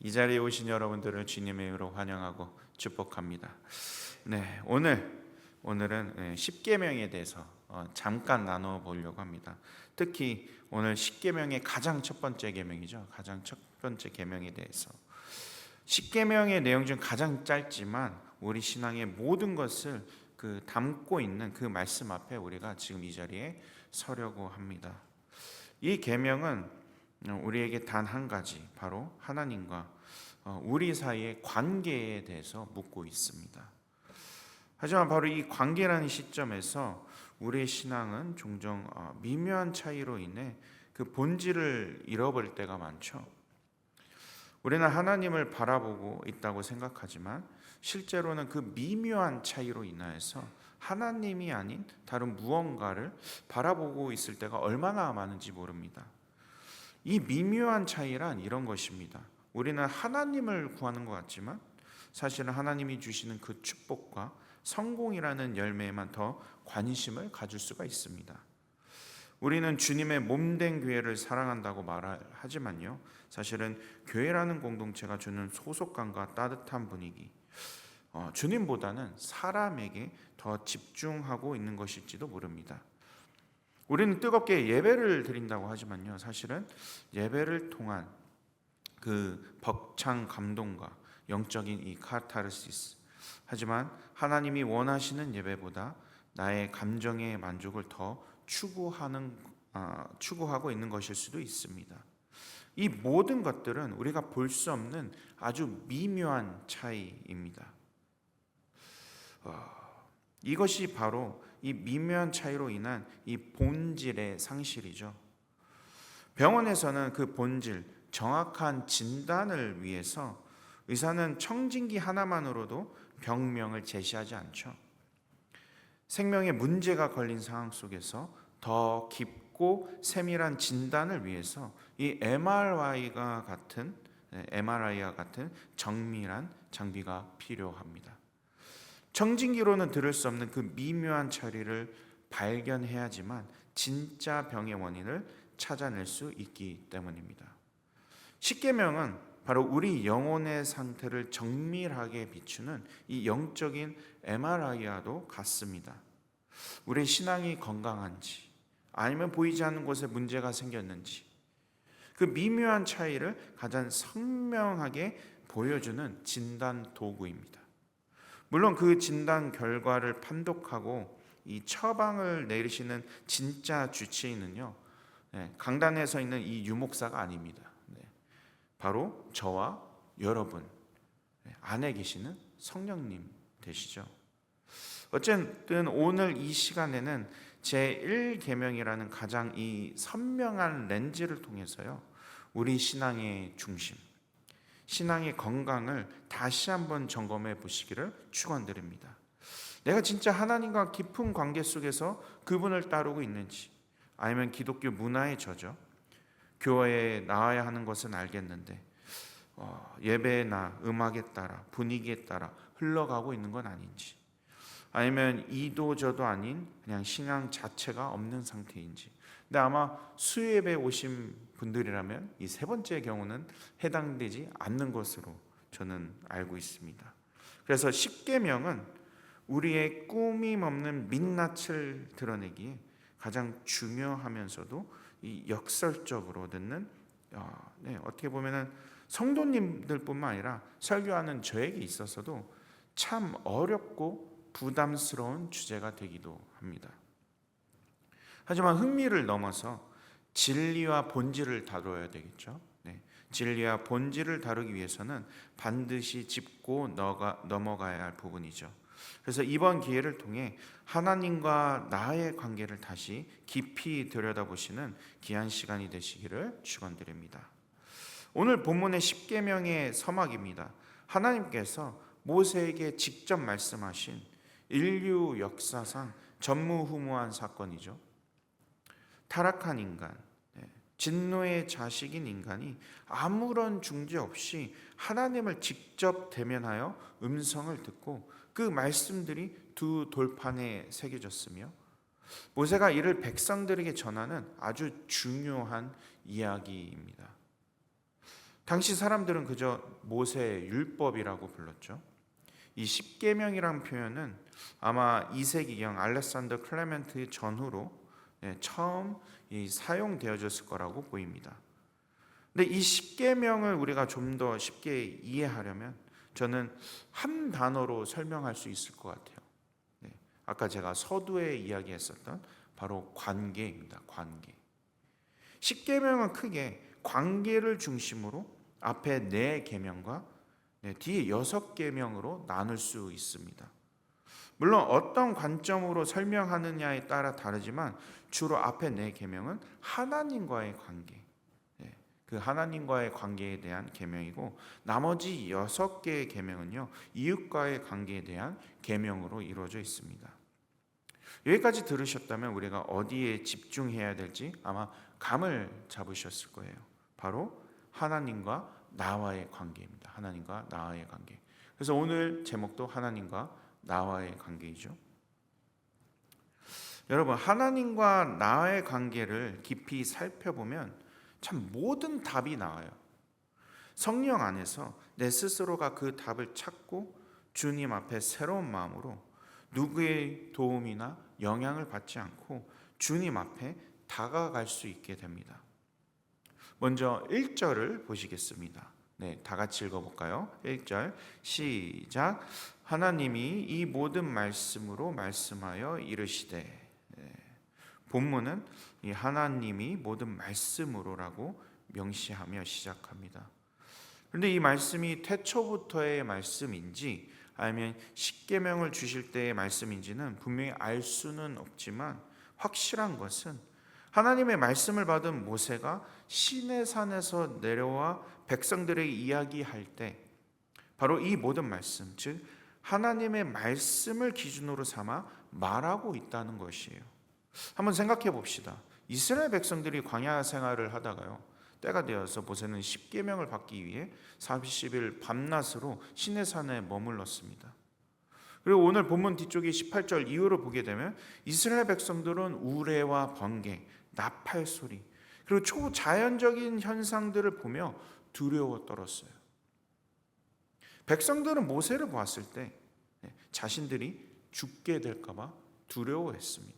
이 자리에 오신 여러분들을 주님의 이름으로 환영하고 축복합니다. 네, 오늘은 십계명에 대해서 잠깐 나눠 보려고 합니다. 특히 오늘 십계명의 가장 첫 번째 계명이죠. 가장 첫 번째 계명에 대해서. 십계명의 내용 중 가장 짧지만 우리 신앙의 모든 것을 담고 있는 그 말씀 앞에 우리가 지금 이 자리에 서려고 합니다. 이 계명은 우리에게 단 한 가지, 바로 하나님과 우리 사이의 관계에 대해서 묻고 있습니다. 하지만 바로 이 관계라는 시점에서 우리의 신앙은 종종 미묘한 차이로 인해 그 본질을 잃어버릴 때가 많죠. 우리는 하나님을 바라보고 있다고 생각하지만 실제로는 그 미묘한 차이로 인하여서 하나님이 아닌 다른 무언가를 바라보고 있을 때가 얼마나 많은지 모릅니다. 이 미묘한 차이란 이런 것입니다. 우리는 하나님을 구하는 것 같지만 사실은 하나님이 주시는 그 축복과 성공이라는 열매에만 더 관심을 가질 수가 있습니다. 우리는 주님의 몸된 교회를 사랑한다고 말하지만요, 사실은 교회라는 공동체가 주는 소속감과 따뜻한 분위기, 주님보다는 사람에게 더 집중하고 있는 것일지도 모릅니다. 우리는 뜨겁게 예배를 드린다고 하지만요, 사실은 예배를 통한 그 벅찬 감동과 영적인 이 카타르시스, 하지만 하나님이 원하시는 예배보다 나의 감정의 만족을 더 추구하고 있는 것일 수도 있습니다. 이 모든 것들은 우리가 볼 수 없는 아주 미묘한 차이입니다. 이것이 바로 이 미묘한 차이로 인한 이 본질의 상실이죠. 병원에서는 그 본질, 정확한 진단을 위해서 의사는 청진기 하나만으로도 병명을 제시하지 않죠. 생명에 문제가 걸린 상황 속에서 더 깊고 세밀한 진단을 위해서 이 MRI와 같은 정밀한 장비가 필요합니다. 청진기로는 들을 수 없는 그 미묘한 차이를 발견해야지만 진짜 병의 원인을 찾아낼 수 있기 때문입니다. 십계명은 바로 우리 영혼의 상태를 정밀하게 비추는 이 영적인 MRI와도 같습니다. 우리 신앙이 건강한지 아니면 보이지 않는 곳에 문제가 생겼는지 그 미묘한 차이를 가장 선명하게 보여주는 진단 도구입니다. 물론 그 진단 결과를 판독하고 이 처방을 내리시는 진짜 주치의는요, 강단에 서 있는 이 유목사가 아닙니다. 바로 저와 여러분 안에 계시는 성령님 되시죠. 어쨌든 오늘 이 시간에는 제1계명이라는 가장 이 선명한 렌즈를 통해서요, 우리 신앙의 중심, 신앙의 건강을 다시 한번 점검해 보시기를 축원드립니다. 내가 진짜 하나님과 깊은 관계 속에서 그분을 따르고 있는지, 아니면 기독교 문화에 젖어 교회에 나와야 하는 것은 알겠는데 예배나 음악에 따라 분위기에 따라 흘러가고 있는 건 아닌지, 아니면 이도 저도 아닌 그냥 신앙 자체가 없는 상태인지. 근데 아마 수요예배 오신 분들이라면 이 세 번째 경우는 해당되지 않는 것으로 저는 알고 있습니다. 그래서 십계명은 우리의 꾸밈 없는 민낯을 드러내기에 가장 중요하면서도 이 역설적으로 듣는 어떻게 보면은 성도님들뿐만 아니라 설교하는 저에게 있어서도 참 어렵고 부담스러운 주제가 되기도 합니다. 하지만 흥미를 넘어서 진리와 본질을 다뤄야 되겠죠. 진리와 본질을 다루기 위해서는 반드시 짚고 넘어가야 할 부분이죠. 그래서 이번 기회를 통해 하나님과 나의 관계를 다시 깊이 들여다보시는 귀한 시간이 되시기를 축원드립니다. 오늘 본문의 십계명의 서막입니다. 하나님께서 모세에게 직접 말씀하신 인류 역사상 전무후무한 사건이죠. 타락한 인간, 진노의 자식인 인간이 아무런 중재 없이 하나님을 직접 대면하여 음성을 듣고 그 말씀들이 두 돌판에 새겨졌으며 모세가 이를 백성들에게 전하는 아주 중요한 이야기입니다. 당시 사람들은 그저 모세의 율법이라고 불렀죠. 이 십계명이라는 표현은 아마 2세기경 알렉산더 클레멘트 전후로 처음 사용되어졌을 거라고 보입니다. 근데 이 십계명을 우리가 좀 더 쉽게 이해하려면 저는 한 단어로 설명할 수 있을 것 같아요. 아까 제가 서두에 이야기했었던 바로 관계입니다. 관계. 십계명은 크게 관계를 중심으로 앞에 4계명과 뒤에 6계명으로 나눌 수 있습니다. 물론 어떤 관점으로 설명하느냐에 따라 다르지만 주로 앞에 4계명은 하나님과의 관계, 그 하나님과의 관계에 대한 계명이고 나머지 6개의 계명은요 이웃과의 관계에 대한 계명으로 이루어져 있습니다. 여기까지 들으셨다면 우리가 어디에 집중해야 될지 아마 감을 잡으셨을 거예요. 바로 하나님과 나와의 관계입니다. 하나님과 나와의 관계. 그래서 오늘 제목도 하나님과 나와의 관계이죠. 여러분, 하나님과 나의 관계를 깊이 살펴보면 참 모든 답이 나와요. 성령 안에서 내 스스로가 그 답을 찾고 주님 앞에 새로운 마음으로 누구의 도움이나 영향을 받지 않고 주님 앞에 다가갈 수 있게 됩니다. 먼저 1절을 보시겠습니다. 다 같이 읽어볼까요? 1절 시작. 하나님이 이 모든 말씀으로 말씀하여 이르시되. 본문은 이 하나님이 모든 말씀으로라고 명시하며 시작합니다. 그런데 이 말씀이 태초부터의 말씀인지 아니면 십계명을 주실 때의 말씀인지는 분명히 알 수는 없지만 확실한 것은 하나님의 말씀을 받은 모세가 시내산에서 내려와 백성들에게 이야기할 때 바로 이 모든 말씀, 즉 하나님의 말씀을 기준으로 삼아 말하고 있다는 것이에요. 한번 생각해 봅시다. 이스라엘 백성들이 광야 생활을 하다가요 때가 되어서 모세는 십계명을 받기 위해 40일 밤낮으로 시내산에 머물렀습니다. 그리고 오늘 본문 뒤쪽에 18절 이후로 보게 되면 이스라엘 백성들은 우레와 번개, 나팔 소리 그리고 초자연적인 현상들을 보며 두려워 떨었어요. 백성들은 모세를 보았을 때 자신들이 죽게 될까 봐 두려워했습니다.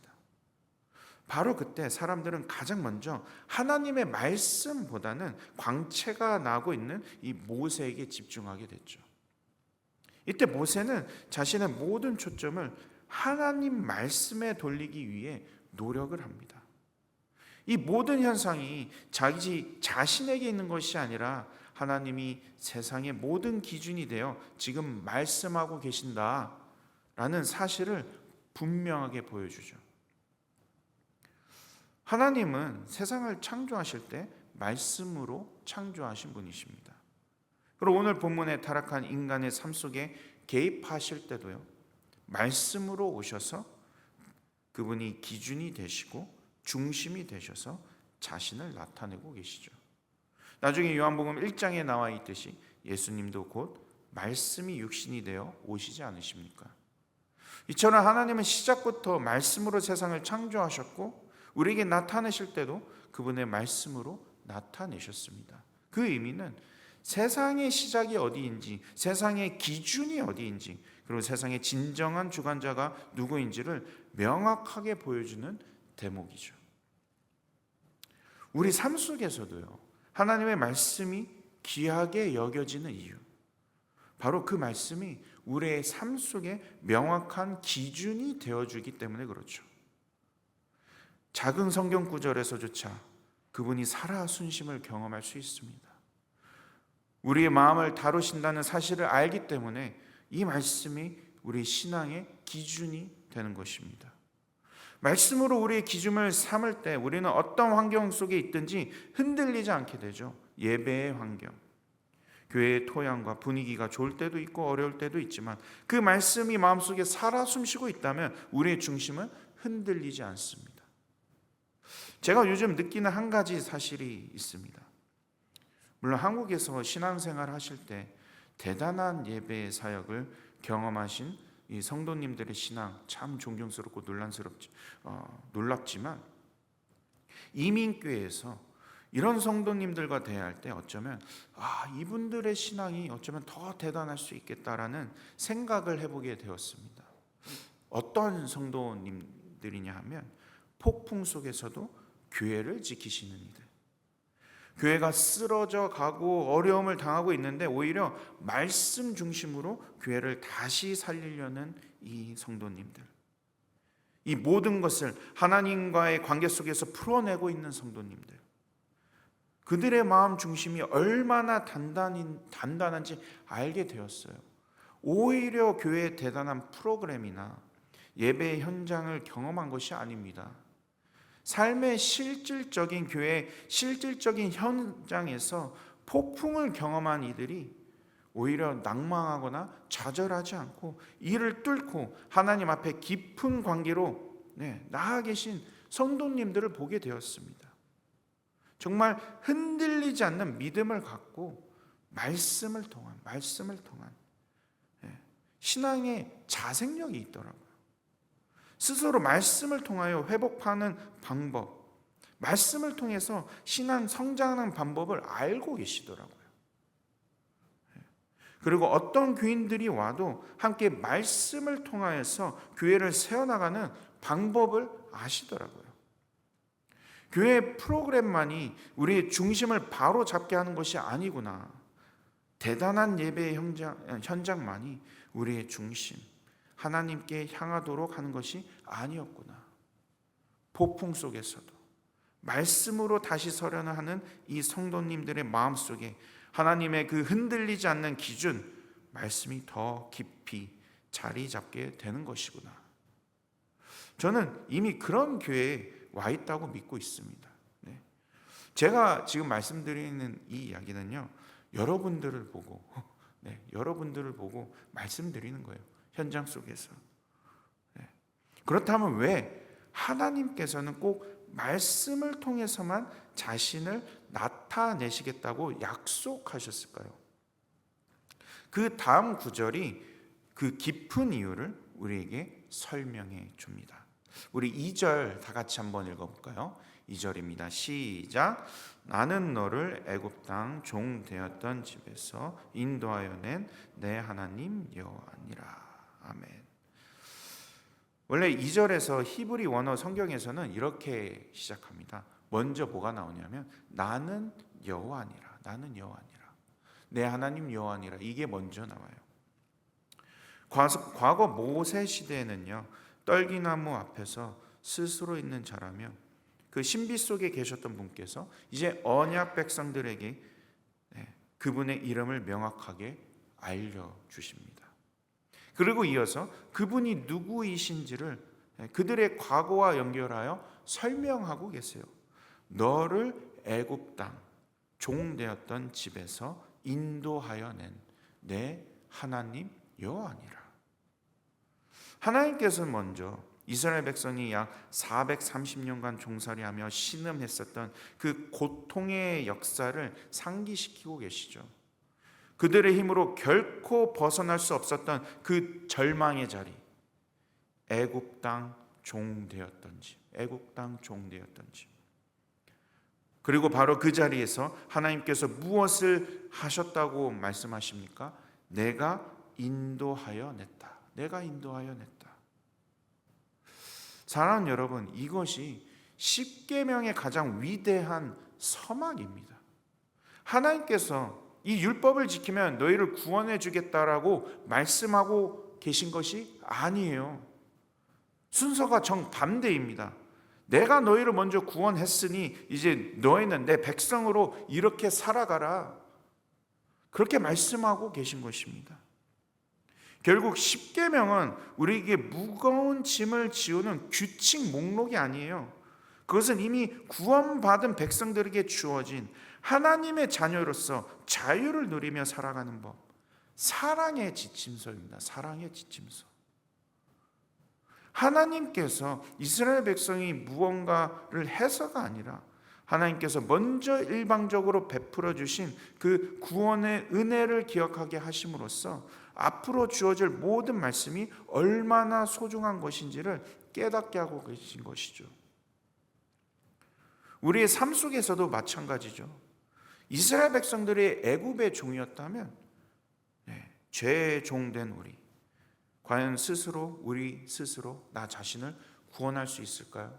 바로 그때 사람들은 가장 먼저 하나님의 말씀보다는 광채가 나고 있는 이 모세에게 집중하게 됐죠. 이때 모세는 자신의 모든 초점을 하나님 말씀에 돌리기 위해 노력을 합니다. 이 모든 현상이 자기 자신에게 있는 것이 아니라 하나님이 세상의 모든 기준이 되어 지금 말씀하고 계신다라는 사실을 분명하게 보여주죠. 하나님은 세상을 창조하실 때 말씀으로 창조하신 분이십니다. 그리고 오늘 본문에 타락한 인간의 삶 속에 개입하실 때도요 말씀으로 오셔서 그분이 기준이 되시고 중심이 되셔서 자신을 나타내고 계시죠. 나중에 요한복음 1장에 나와 있듯이 예수님도 곧 말씀이 육신이 되어 오시지 않으십니까? 이처럼 하나님은 시작부터 말씀으로 세상을 창조하셨고 우리에게 나타내실 때도 그분의 말씀으로 나타내셨습니다. 그 의미는 세상의 시작이 어디인지, 세상의 기준이 어디인지, 그리고 세상의 진정한 주관자가 누구인지를 명확하게 보여주는 대목이죠. 우리 삶 속에서도요 하나님의 말씀이 귀하게 여겨지는 이유, 바로 그 말씀이 우리의 삶 속에 명확한 기준이 되어주기 때문에 그렇죠. 작은 성경 구절에서조차 그분이 살아 순심을 경험할 수 있습니다. 우리의 마음을 다루신다는 사실을 알기 때문에 이 말씀이 우리 신앙의 기준이 되는 것입니다. 말씀으로 우리의 기준을 삼을 때 우리는 어떤 환경 속에 있든지 흔들리지 않게 되죠. 예배의 환경, 교회의 토양과 분위기가 좋을 때도 있고 어려울 때도 있지만 그 말씀이 마음속에 살아 숨쉬고 있다면 우리의 중심은 흔들리지 않습니다. 제가 요즘 느끼는 한 가지 사실이 있습니다. 물론 한국에서 신앙생활 하실 때 대단한 예배의 사역을 경험하신 이 성도님들의 신앙 참 존경스럽고 놀랍지만 이민교회에서 이런 성도님들과 대화할 때 어쩌면 이분들의 신앙이 어쩌면 더 대단할 수 있겠다라는 생각을 해보게 되었습니다. 어떤 성도님들이냐 하면 폭풍 속에서도 교회를 지키시는 이들, 교회가 쓰러져 가고 어려움을 당하고 있는데 오히려 말씀 중심으로 교회를 다시 살리려는 이 성도님들, 이 모든 것을 하나님과의 관계 속에서 풀어내고 있는 성도님들, 그들의 마음 중심이 얼마나 단단한지 알게 되었어요. 오히려 교회의 대단한 프로그램이나 예배 현장을 경험한 것이 아닙니다. 삶의 실질적인 교회, 실질적인 현장에서 폭풍을 경험한 이들이 오히려 낭망하거나 좌절하지 않고 이를 뚫고 하나님 앞에 깊은 관계로 나아 계신 성도님들을 보게 되었습니다. 정말 흔들리지 않는 믿음을 갖고 말씀을 통한 신앙의 자생력이 있더라고요. 스스로 말씀을 통하여 회복하는 방법, 말씀을 통해서 신앙 성장하는 방법을 알고 계시더라고요. 그리고 어떤 교인들이 와도 함께 말씀을 통하여서 교회를 세워나가는 방법을 아시더라고요. 교회 프로그램만이 우리의 중심을 바로 잡게 하는 것이 아니구나. 대단한 예배의 현장만이 우리의 중심, 하나님께 향하도록 하는 것이 아니었구나. 폭풍 속에서도 말씀으로 다시 서려는 하는 이 성도님들의 마음속에 하나님의 그 흔들리지 않는 기준, 말씀이 더 깊이 자리 잡게 되는 것이구나. 저는 이미 그런 교회에 와 있다고 믿고 있습니다. 제가 지금 말씀드리는 이 이야기는요, 여러분들을 보고 말씀드리는 거예요. 현장 속에서. 그렇다면 왜 하나님께서는 꼭 말씀을 통해서만 자신을 나타내시겠다고 약속하셨을까요? 그 다음 구절이 그 깊은 이유를 우리에게 설명해 줍니다. 우리 2절 다 같이 한번 읽어볼까요? 2절입니다. 시작. 나는 너를 애굽 땅 종 되었던 집에서 인도하여 낸 내 하나님 여호와니라. 아멘. 원래 2절에서 히브리 원어 성경에서는 이렇게 시작합니다. 먼저 뭐가 나오냐면 나는 여호와니라. 나는 여호와니라. 내 하나님 여호와니라. 이게 먼저 나와요. 과거 모세 시대에는요, 떨기나무 앞에서 스스로 있는 자라며 그 신비 속에 계셨던 분께서 이제 언약 백성들에게 그분의 이름을 명확하게 알려주십니다. 그리고 이어서 그분이 누구이신지를 그들의 과거와 연결하여 설명하고 계세요. 너를 애굽 땅 종 되었던 집에서 인도하여 낸 내 하나님 여호와니라. 하나님께서는 먼저 이스라엘 백성이 약 430년간 종살이하며 신음했었던 그 고통의 역사를 상기시키고 계시죠. 그들의 힘으로 결코 벗어날 수 없었던 그 절망의 자리, 애굽 땅 종 되었던 집, 애굽 땅 종 되었던 집. 그리고 바로 그 자리에서 하나님께서 무엇을 하셨다고 말씀하십니까? 내가 인도하여 냈다. 내가 인도하여 냈다. 사랑하는 여러분, 이것이 십계명의 가장 위대한 서막입니다. 하나님께서 이 율법을 지키면 너희를 구원해 주겠다라고 말씀하고 계신 것이 아니에요. 순서가 정반대입니다. 내가 너희를 먼저 구원했으니 이제 너희는 내 백성으로 이렇게 살아가라. 그렇게 말씀하고 계신 것입니다. 결국 십계명은 우리에게 무거운 짐을 지우는 규칙 목록이 아니에요. 그것은 이미 구원받은 백성들에게 주어진 하나님의 자녀로서 자유를 누리며 살아가는 법, 사랑의 지침서입니다. 사랑의 지침서. 하나님께서 이스라엘 백성이 무언가를 해서가 아니라 하나님께서 먼저 일방적으로 베풀어 주신 그 구원의 은혜를 기억하게 하심으로써 앞으로 주어질 모든 말씀이 얼마나 소중한 것인지를 깨닫게 하고 계신 것이죠. 우리의 삶 속에서도 마찬가지죠. 이스라엘 백성들이 애굽의 종이었다면 죄의 종된 우리, 과연 우리 스스로 나 자신을 구원할 수 있을까요?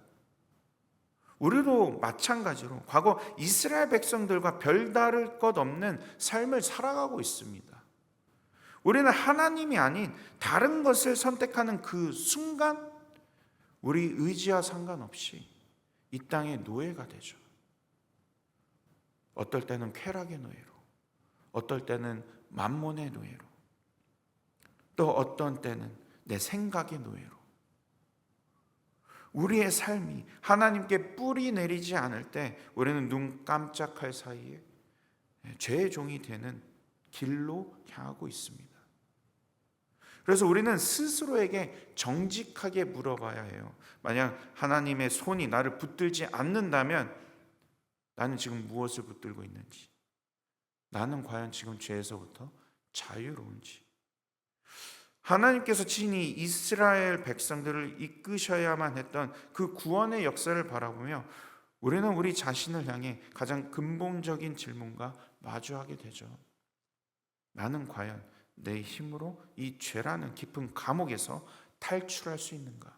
우리도 마찬가지로 과거 이스라엘 백성들과 별다를 것 없는 삶을 살아가고 있습니다. 우리는 하나님이 아닌 다른 것을 선택하는 그 순간 우리 의지와 상관없이 이 땅의 노예가 되죠. 어떨 때는 쾌락의 노예로, 어떨 때는 만몬의 노예로, 또 어떤 때는 내 생각의 노예로. 우리의 삶이 하나님께 뿌리 내리지 않을 때 우리는 눈 깜짝할 사이에 죄의 종이 되는 길로 향하고 있습니다. 그래서 우리는 스스로에게 정직하게 물어봐야 해요. 만약 하나님의 손이 나를 붙들지 않는다면 나는 지금 무엇을 붙들고 있는지, 나는 과연 지금 죄에서부터 자유로운지. 하나님께서 친히 이스라엘 백성들을 이끄셔야만 했던 그 구원의 역사를 바라보며 우리는 우리 자신을 향해 가장 근본적인 질문과 마주하게 되죠. 나는 과연 내 힘으로 이 죄라는 깊은 감옥에서 탈출할 수 있는가?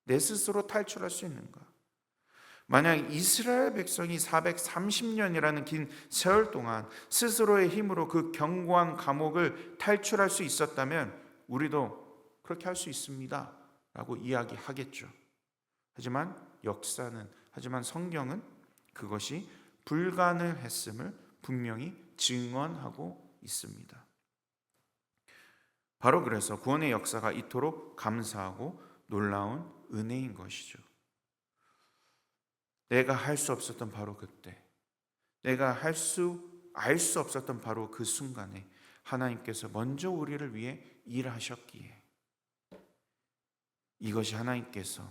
내 스스로 탈출할 수 있는가? 만약 이스라엘 백성이 430년이라는 긴 세월 동안 스스로의 힘으로 그 견고한 감옥을 탈출할 수 있었다면 우리도 그렇게 할 수 있습니다 라고 이야기하겠죠. 하지만 성경은 그것이 불가능했음을 분명히 증언하고 있습니다. 바로 그래서 구원의 역사가 이토록 감사하고 놀라운 은혜인 것이죠. 내가 할 수 없었던 바로 그때, 내가 알 수 없었던 바로 그 순간에 하나님께서 먼저 우리를 위해 일하셨기에, 이것이 하나님께서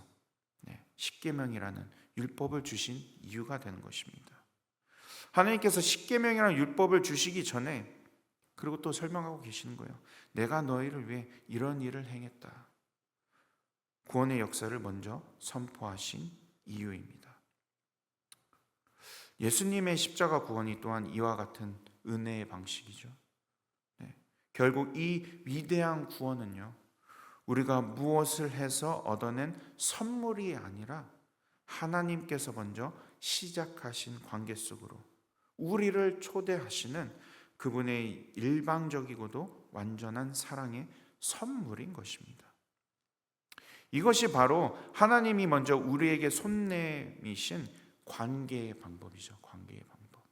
십계명이라는 율법을 주신 이유가 되는 것입니다. 하나님께서 십계명이라는 율법을 주시기 전에 그리고 또 설명하고 계시는 거예요. 내가 너희를 위해 이런 일을 행했다. 구원의 역사를 먼저 선포하신 이유입니다. 예수님의 십자가 구원이 또한 이와 같은 은혜의 방식이죠. 결국 이 위대한 구원은요, 우리가 무엇을 해서 얻어낸 선물이 아니라 하나님께서 먼저 시작하신 관계 속으로 우리를 초대하시는 그분의 일방적이고도 완전한 사랑의 선물인 것입니다. 이것이 바로 하나님이 먼저 우리에게 손 내미신 관계의 방법이죠. 관계의 방법.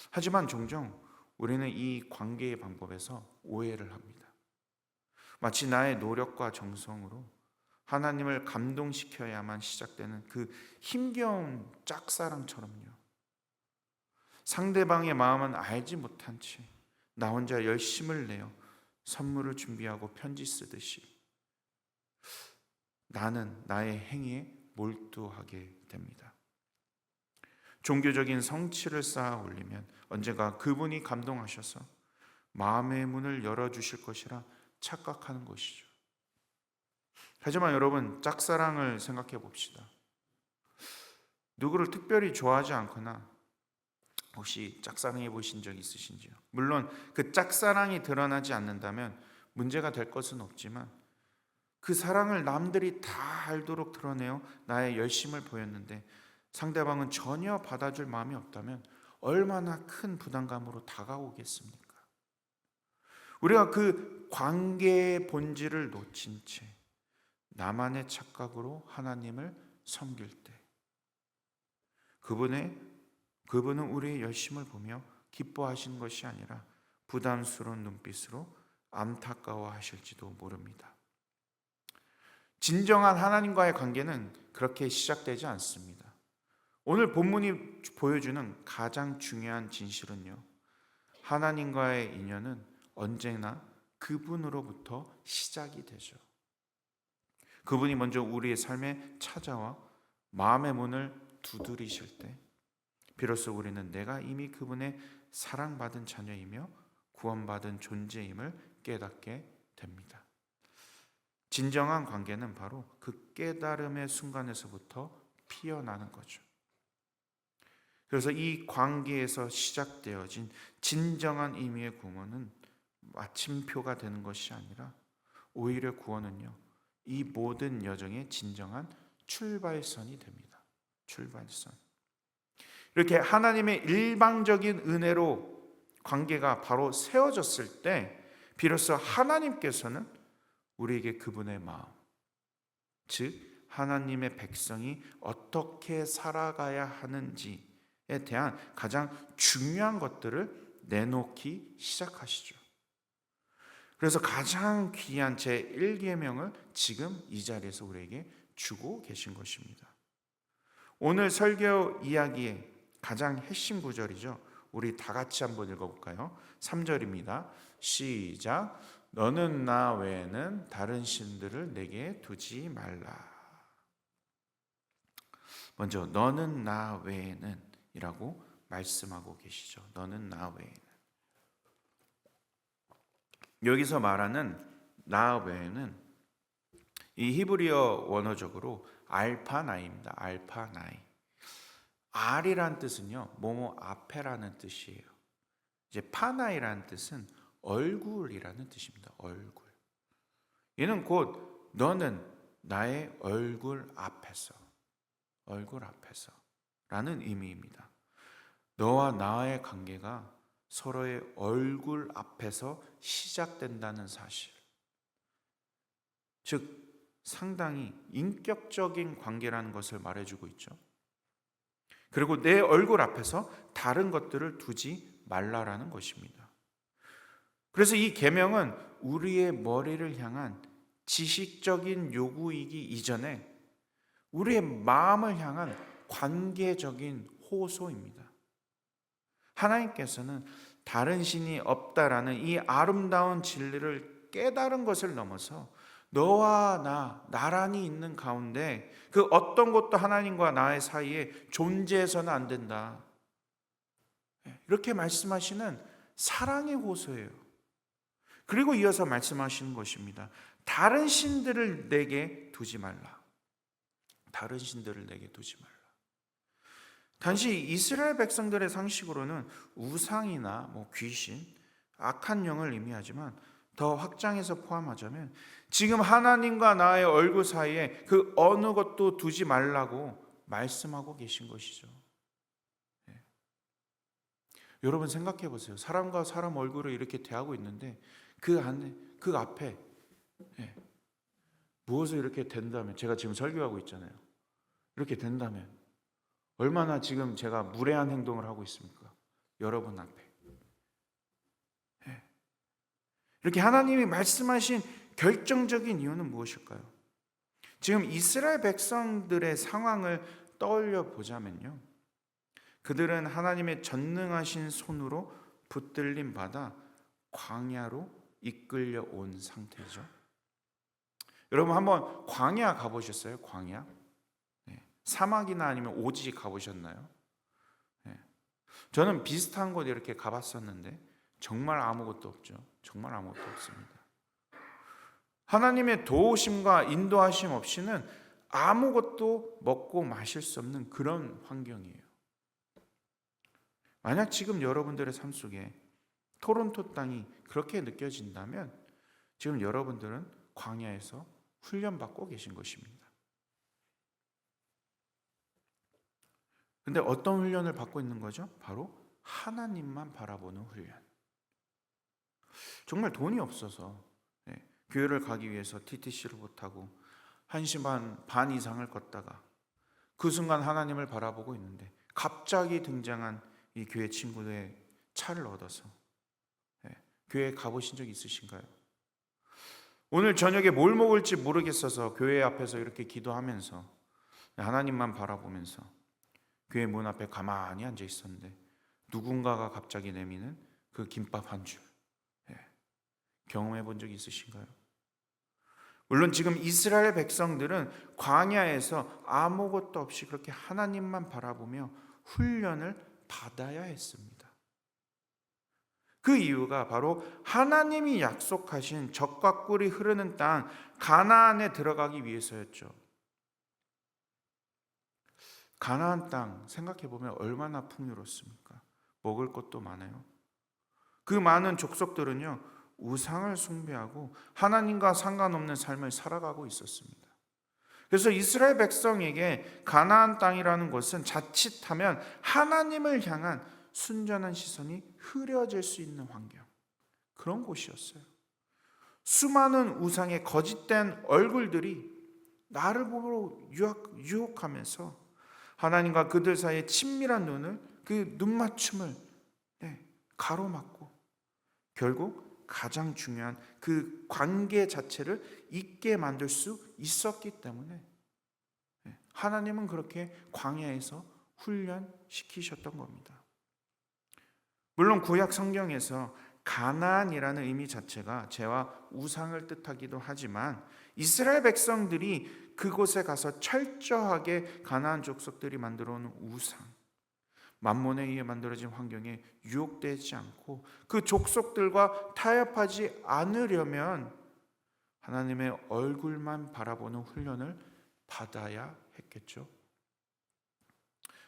하지만 종종 우리는 이 관계의 방법에서 오해를 합니다. 마치 나의 노력과 정성으로 하나님을 감동시켜야만 시작되는 그 힘겨운 짝사랑처럼요. 상대방의 마음은 알지 못한 채 나 혼자 열심을 내어 선물을 준비하고 편지 쓰듯이 나는 나의 행위에 몰두하게 됩니다. 종교적인 성취를 쌓아 올리면 언젠가 그분이 감동하셔서 마음의 문을 열어주실 것이라 착각하는 것이죠. 하지만 여러분, 짝사랑을 생각해 봅시다. 누구를 특별히 좋아하지 않거나 혹시 짝사랑해 보신 적 있으신지요? 물론 그 짝사랑이 드러나지 않는다면 문제가 될 것은 없지만 그 사랑을 남들이 다 알도록 드러내어 나의 열심을 보였는데 상대방은 전혀 받아줄 마음이 없다면 얼마나 큰 부담감으로 다가오겠습니까? 우리가 그 관계의 본질을 놓친 채 나만의 착각으로 하나님을 섬길 때 그분은 우리의 열심을 보며 기뻐하시는 것이 아니라 부담스러운 눈빛으로 안타까워하실지도 모릅니다. 진정한 하나님과의 관계는 그렇게 시작되지 않습니다. 오늘 본문이 보여주는 가장 중요한 진실은요, 하나님과의 인연은 언제나 그분으로부터 시작이 되죠. 그분이 먼저 우리의 삶에 찾아와 마음의 문을 두드리실 때 비로소 우리는 내가 이미 그분의 사랑받은 자녀이며 구원받은 존재임을 깨닫게 됩니다. 진정한 관계는 바로 그 깨달음의 순간에서부터 피어나는 거죠. 그래서 이 관계에서 시작되어진 진정한 의미의 구원은 마침표가 되는 것이 아니라 오히려 구원은요, 이 모든 여정의 진정한 출발선이 됩니다. 출발선. 이렇게 하나님의 일방적인 은혜로 관계가 바로 세워졌을 때 비로소 하나님께서는 우리에게 그분의 마음, 즉 하나님의 백성이 어떻게 살아가야 하는지에 대한 가장 중요한 것들을 내놓기 시작하시죠. 그래서 가장 귀한 제1계명을 지금 이 자리에서 우리에게 주고 계신 것입니다. 오늘 설교 이야기의 가장 핵심 구절이죠. 우리 다 같이 한번 읽어볼까요? 3절입니다. 시작. 너는 나 외에는 다른 신들을 내게 두지 말라. 먼저 너는 나 외에는 이라고 말씀하고 계시죠. 너는 나 외에는. 여기서 말하는 나 외에는 이 히브리어 원어적으로 알파나이입니다. 알파나이. R이란 뜻은요, 뭐뭐 앞에라는 뜻이에요. 이제 파나이라는 뜻은 얼굴이라는 뜻입니다. 얼굴. 얘는 곧 너는 나의 얼굴 앞에서, 얼굴 앞에서 라는 의미입니다. 너와 나의 관계가 서로의 얼굴 앞에서 시작된다는 사실. 즉 상당히 인격적인 관계라는 것을 말해주고 있죠. 그리고 내 얼굴 앞에서 다른 것들을 두지 말라라는 것입니다. 그래서 이 계명은 우리의 머리를 향한 지식적인 요구이기 이전에 우리의 마음을 향한 관계적인 호소입니다. 하나님께서는 다른 신이 없다라는 이 아름다운 진리를 깨달은 것을 넘어서 너와 나, 나란히 있는 가운데 그 어떤 것도 하나님과 나의 사이에 존재해서는 안 된다. 이렇게 말씀하시는 사랑의 호소예요. 그리고 이어서 말씀하시는 것입니다. 다른 신들을 내게 두지 말라. 다른 신들을 내게 두지 말라. 단지 이스라엘 백성들의 상식으로는 우상이나 귀신, 악한 영을 의미하지만 더 확장해서 포함하자면 지금 하나님과 나의 얼굴 사이에 그 어느 것도 두지 말라고 말씀하고 계신 것이죠. 네. 여러분 생각해 보세요. 사람과 사람 얼굴을 이렇게 대하고 있는데 그 안에, 그 앞에 무엇을 이렇게 된다면, 제가 지금 설교하고 있잖아요. 이렇게 된다면 얼마나 지금 제가 무례한 행동을 하고 있습니까? 여러분 앞에. 이렇게 하나님이 말씀하신 결정적인 이유는 무엇일까요? 지금 이스라엘 백성들의 상황을 떠올려 보자면요, 그들은 하나님의 전능하신 손으로 붙들림 받아 광야로 이끌려 온 상태죠. 여러분 한번 광야 가보셨어요? 광야? 사막이나 아니면 오지 가보셨나요? 저는 비슷한 곳 이렇게 가봤었는데 정말 아무것도 없죠. 정말 아무것도 없습니다. 하나님의 도우심과 인도하심 없이는 아무것도 먹고 마실 수 없는 그런 환경이에요. 만약 지금 여러분들의 삶 속에 토론토 땅이 그렇게 느껴진다면 지금 여러분들은 광야에서 훈련받고 계신 것입니다. 근데 어떤 훈련을 받고 있는 거죠? 바로 하나님만 바라보는 훈련. 정말 돈이 없어서 교회를 가기 위해서 TTC를 못하고 1시간 반 이상을 걷다가 그 순간 하나님을 바라보고 있는데 갑자기 등장한 이 교회 친구들의 차를 얻어서 교회에 가보신 적 있으신가요? 오늘 저녁에 뭘 먹을지 모르겠어서 교회 앞에서 이렇게 기도하면서 하나님만 바라보면서 교회 문 앞에 가만히 앉아 있었는데 누군가가 갑자기 내미는 그 김밥 한 줄, 경험해 본 적 있으신가요? 물론 지금 이스라엘 백성들은 광야에서 아무것도 없이 그렇게 하나님만 바라보며 훈련을 받아야 했습니다. 그 이유가 바로 하나님이 약속하신 젖과 꿀이 흐르는 땅 가나안에 들어가기 위해서였죠. 가나안 땅 생각해 보면 얼마나 풍요롭습니까? 먹을 것도 많아요. 그 많은 족속들은요, 우상을 숭배하고 하나님과 상관없는 삶을 살아가고 있었습니다. 그래서 이스라엘 백성에게 가나안 땅이라는 것은 자칫하면 하나님을 향한 순전한 시선이 흐려질 수 있는 환경, 그런 곳이었어요. 수많은 우상의 거짓된 얼굴들이 나를 보러 유혹하면서 하나님과 그들 사이의 친밀한 그 눈맞춤을 가로막고 결국 가장 중요한 그 관계 자체를 잊게 만들 수 있었기 때문에 하나님은 그렇게 광야에서 훈련시키셨던 겁니다. 물론 구약 성경에서 가나안이라는 의미 자체가 죄와 우상을 뜻하기도 하지만 이스라엘 백성들이 그곳에 가서 철저하게 가나안 족속들이 만들어 놓은 우상, 만몬에 의해 만들어진 환경에 유혹되지 않고 그 족속들과 타협하지 않으려면 하나님의 얼굴만 바라보는 훈련을 받아야 했겠죠.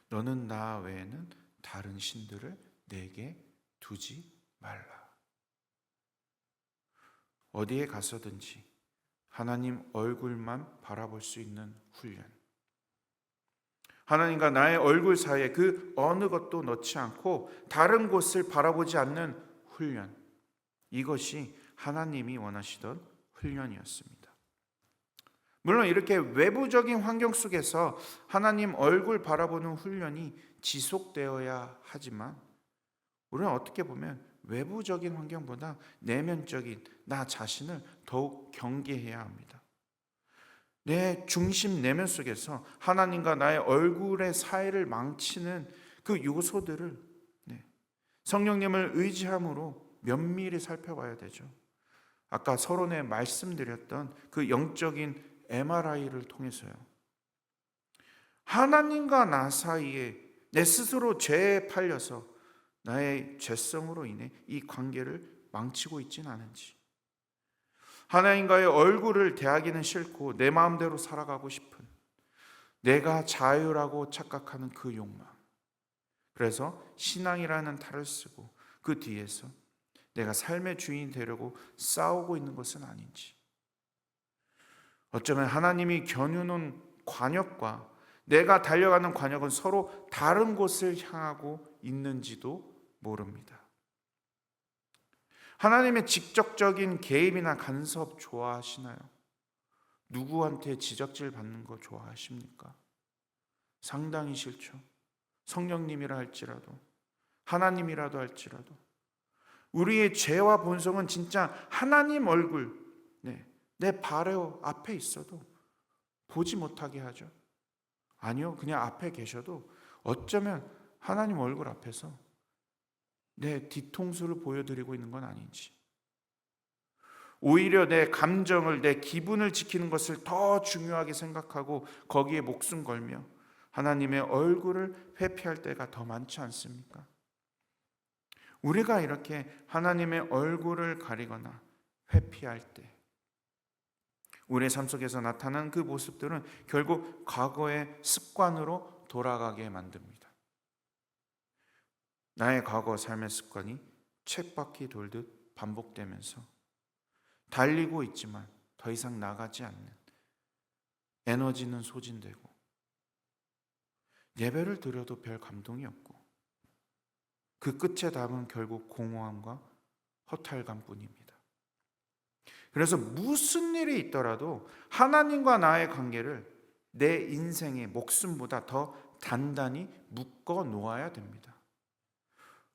너는 나 외에는 다른 신들을 내게 두지 말라. 어디에 가서든지 하나님 얼굴만 바라볼 수 있는 훈련, 하나님과 나의 얼굴 사이에 그 어느 것도 넣지 않고 다른 곳을 바라보지 않는 훈련, 이것이 하나님이 원하시던 훈련이었습니다. 물론 이렇게 외부적인 환경 속에서 하나님 얼굴 바라보는 훈련이 지속되어야 하지만 우리는 어떻게 보면 외부적인 환경보다 내면적인 나 자신을 더욱 경계해야 합니다. 내 중심 내면 속에서 하나님과 나의 얼굴의 사이를 망치는 그 요소들을 성령님을 의지함으로 면밀히 살펴봐야 되죠. 아까 서론에 말씀드렸던 그 영적인 MRI를 통해서요. 하나님과 나 사이에 내 스스로 죄에 팔려서 나의 죄성으로 인해 이 관계를 망치고 있지는 않은지, 하나님과의 얼굴을 대하기는 싫고 내 마음대로 살아가고 싶은 내가 자유라고 착각하는 그 욕망, 그래서 신앙이라는 탈을 쓰고 그 뒤에서 내가 삶의 주인이 되려고 싸우고 있는 것은 아닌지, 어쩌면 하나님이 겨누는 관역과 내가 달려가는 관역은 서로 다른 곳을 향하고 있는지도 모릅니다. 하나님의 직접적인 개입이나 간섭 좋아하시나요? 누구한테 지적질 받는 거 좋아하십니까? 상당히 싫죠. 성령님이라 할지라도, 하나님이라도 할지라도 우리의 죄와 본성은 진짜 하나님 얼굴, 내 바로 앞에 있어도 보지 못하게 하죠. 아니요, 그냥 앞에 계셔도 어쩌면 하나님 얼굴 앞에서 내 뒤통수를 보여드리고 있는 건 아닌지, 오히려 내 감정을, 내 기분을 지키는 것을 더 중요하게 생각하고 거기에 목숨 걸며 하나님의 얼굴을 회피할 때가 더 많지 않습니까? 우리가 이렇게 하나님의 얼굴을 가리거나 회피할 때 우리의 삶 속에서 나타나는 그 모습들은 결국 과거의 습관으로 돌아가게 만듭니다. 나의 과거 삶의 습관이 쳇바퀴 돌듯 반복되면서 달리고 있지만 더 이상 나가지 않는, 에너지는 소진되고 예배를 드려도 별 감동이 없고 그 끝에 답은 결국 공허함과 허탈감뿐입니다. 그래서 무슨 일이 있더라도 하나님과 나의 관계를 내 인생의 목숨보다 더 단단히 묶어 놓아야 됩니다.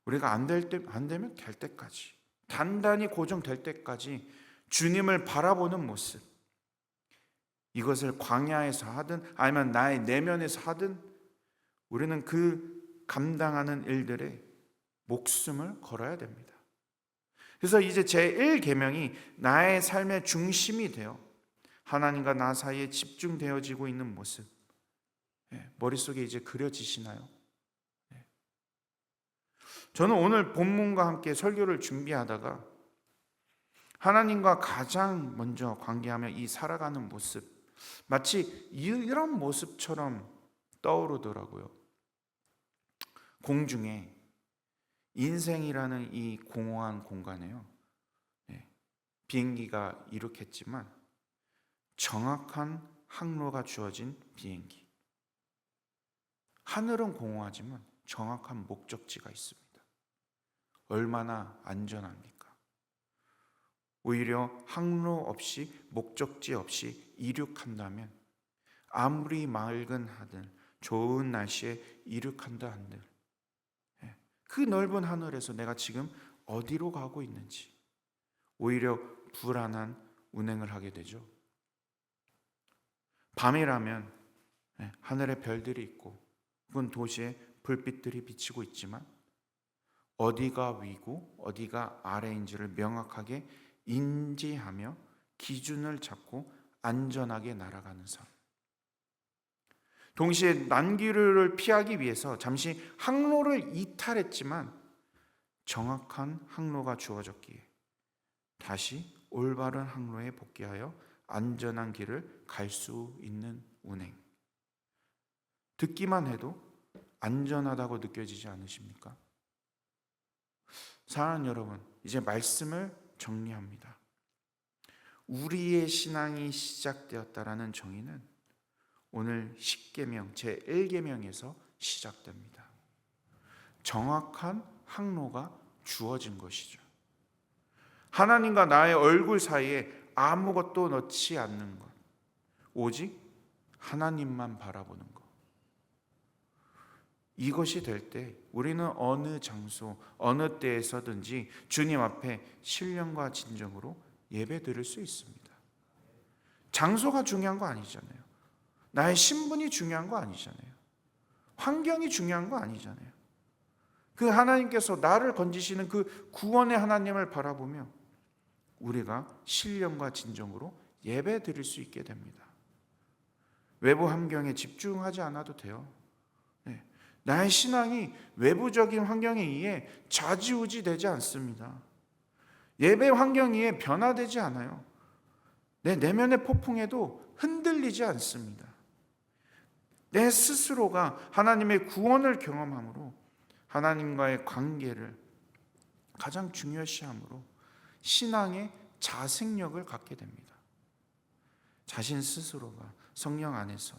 우리가 안 되면 될 때까지, 단단히 고정될 때까지 주님을 바라보는 모습, 이것을 광야에서 하든 아니면 나의 내면에서 하든 우리는 그 감당하는 일들에 목숨을 걸어야 됩니다. 그래서 이제 제1계명이 나의 삶의 중심이 되어 하나님과 나 사이에 집중되어지고 있는 모습, 머릿속에 이제 그려지시나요? 저는 오늘 본문과 함께 설교를 준비하다가 하나님과 가장 먼저 관계하며 이 살아가는 모습, 마치 이런 모습처럼 떠오르더라고요. 공중에 인생이라는 이 공허한 공간에요, 비행기가 이륙했지만 정확한 항로가 주어진 비행기. 하늘은 공허하지만 정확한 목적지가 있습니다. 얼마나 안전합니까? 오히려 항로 없이 목적지 없이 이륙한다면, 아무리 맑은 하늘, 좋은 날씨에 이륙한다 한들 그 넓은 하늘에서 내가 지금 어디로 가고 있는지 오히려 불안한 운행을 하게 되죠. 밤이라면 하늘에 별들이 있고 혹은 도시에 불빛들이 비치고 있지만 어디가 위고 어디가 아래인지를 명확하게 인지하며 기준을 잡고 안전하게 날아가는 삶. 동시에 난기류를 피하기 위해서 잠시 항로를 이탈했지만 정확한 항로가 주어졌기에 다시 올바른 항로에 복귀하여 안전한 길을 갈 수 있는 운행. 듣기만 해도 안전하다고 느껴지지 않으십니까? 사랑하는 여러분, 이제 말씀을 정리합니다. 우리의 신앙이 시작되었다라는 정의는 오늘 10계명 제1계명에서 시작됩니다. 정확한 항로가 주어진 것이죠. 하나님과 나의 얼굴 사이에 아무것도 넣지 않는 것, 오직 하나님만 바라보는 것. 이것이 될 때 우리는 어느 장소, 어느 때에서든지 주님 앞에 신령과 진정으로 예배 드릴 수 있습니다. 장소가 중요한 거 아니잖아요. 나의 신분이 중요한 거 아니잖아요. 환경이 중요한 거 아니잖아요. 그 하나님께서 나를 건지시는 그 구원의 하나님을 바라보며 우리가 신령과 진정으로 예배 드릴 수 있게 됩니다. 외부 환경에 집중하지 않아도 돼요. 나의 신앙이 외부적인 환경에 의해 좌지우지 되지 않습니다. 예배 환경에 의해 변화되지 않아요. 내 내면의 폭풍에도 흔들리지 않습니다. 내 스스로가 하나님의 구원을 경험함으로 하나님과의 관계를 가장 중요시함으로 신앙의 자생력을 갖게 됩니다. 자신 스스로가 성령 안에서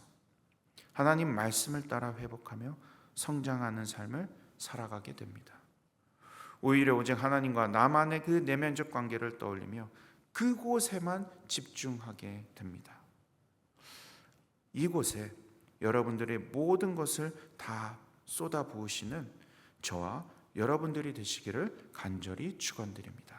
하나님 말씀을 따라 회복하며 성장하는 삶을 살아가게 됩니다. 오히려 오직 하나님과 나만의 그 내면적 관계를 떠올리며 그곳에만 집중하게 됩니다. 이곳에 여러분들의 모든 것을 다 쏟아부으시는 저와 여러분들이 되시기를 간절히 축원드립니다.